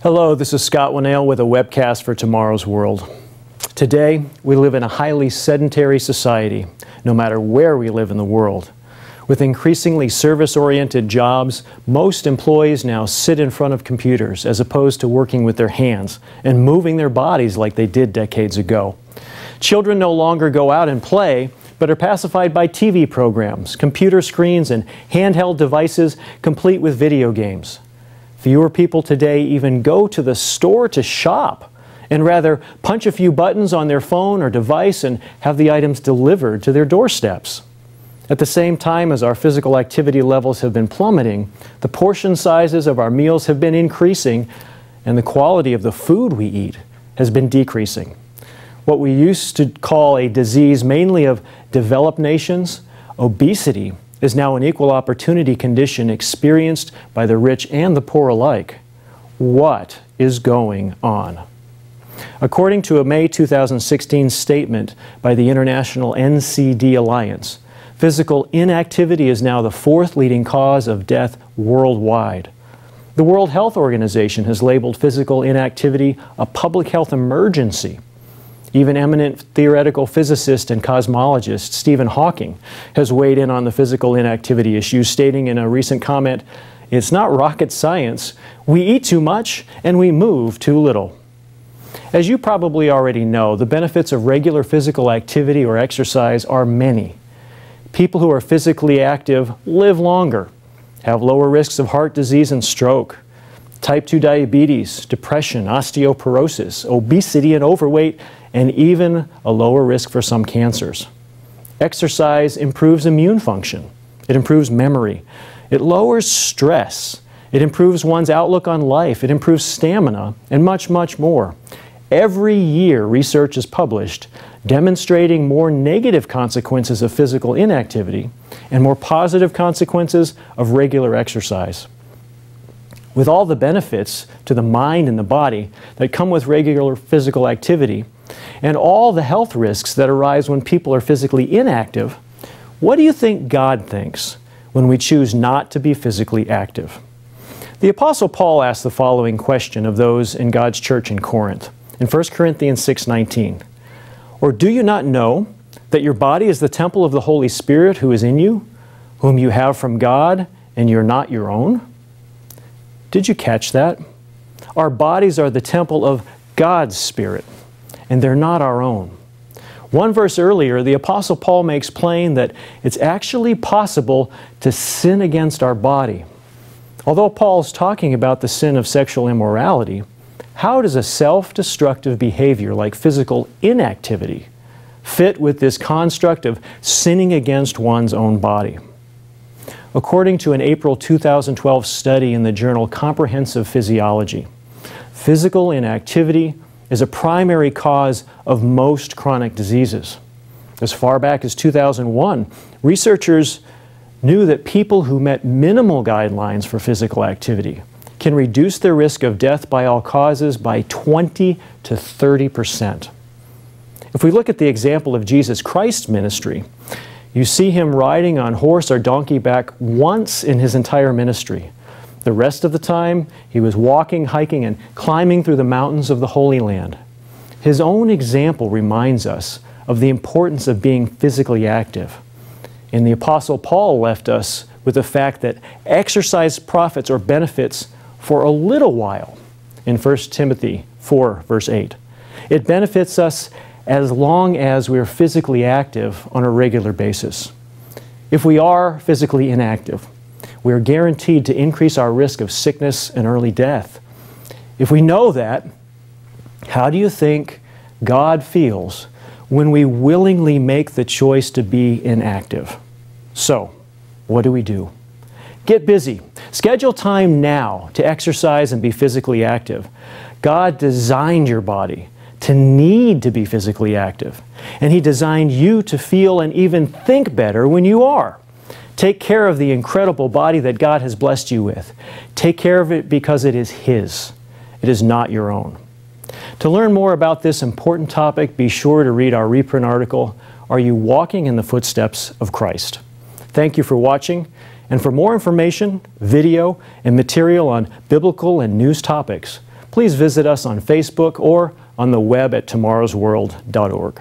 Hello, this is Scott Winnail with a webcast for Tomorrow's World. Today, we live in a highly sedentary society, no matter where we live in the world. With increasingly service-oriented jobs, most employees now sit in front of computers as opposed to working with their hands and moving their bodies like they did decades ago. Children no longer go out and play, but are pacified by TV programs, computer screens, and handheld devices complete with video games. Fewer people today even go to the store to shop, and rather punch a few buttons on their phone or device and have the items delivered to their doorsteps. At the same time as our physical activity levels have been plummeting, the portion sizes of our meals have been increasing, and the quality of the food we eat has been decreasing. What we used to call a disease mainly of developed nations, obesity, is now an equal opportunity condition experienced by the rich and the poor alike. What is going on? According to a May 2016 statement by the International NCD Alliance, physical inactivity is now the fourth leading cause of death worldwide. The World Health Organization has labeled physical inactivity a public health emergency. Even eminent theoretical physicist and cosmologist Stephen Hawking has weighed in on the physical inactivity issue, stating in a recent comment, "It's not rocket science. We eat too much and we move too little." As you probably already know, the benefits of regular physical activity or exercise are many. People who are physically active live longer, have lower risks of heart disease and stroke, type 2 diabetes, depression, osteoporosis, obesity and overweight, and even a lower risk for some cancers. Exercise improves immune function. It improves memory. It lowers stress. It improves one's outlook on life. It improves stamina, and much, much more. Every year, research is published demonstrating more negative consequences of physical inactivity and more positive consequences of regular exercise. With all the benefits to the mind and the body that come with regular physical activity, and all the health risks that arise when people are physically inactive, what do you think God thinks when we choose not to be physically active? The Apostle Paul asked the following question of those in God's church in Corinth, in 1 Corinthians 6:19. "Or do you not know that your body is the temple of the Holy Spirit who is in you, whom you have from God, and you're not your own?" Did you catch that? Our bodies are the temple of God's Spirit, and they're not our own. One verse earlier, the Apostle Paul makes plain that it's actually possible to sin against our body. Although Paul's talking about the sin of sexual immorality, how does a self-destructive behavior like physical inactivity fit with this construct of sinning against one's own body? According to an April 2012 study in the journal Comprehensive Physiology, physical inactivity is a primary cause of most chronic diseases. As far back as 2001, researchers knew that people who met minimal guidelines for physical activity can reduce their risk of death by all causes by 20 to 30%. If we look at the example of Jesus Christ's ministry, you see Him riding on horse or donkey back once in His entire ministry. The rest of the time, He was walking, hiking, and climbing through the mountains of the Holy Land. His own example reminds us of the importance of being physically active. And the Apostle Paul left us with the fact that exercise profits or benefits for a little while in 1 Timothy 4, verse 8. It benefits us as long as we're physically active on a regular basis. If we are physically inactive, we are guaranteed to increase our risk of sickness and early death. If we know that, how do you think God feels when we willingly make the choice to be inactive? So, what do? Get busy. Schedule time now to exercise and be physically active. God designed your body to need to be physically active, and He designed you to feel and even think better when you are. Take care of the incredible body that God has blessed you with. Take care of it because it is His. It is not your own. To learn more about this important topic, be sure to read our reprint article, Are You Walking in the Footsteps of Christ? Thank you for watching, and for more information, video, and material on biblical and news topics, please visit us on Facebook or on the web at tomorrowsworld.org.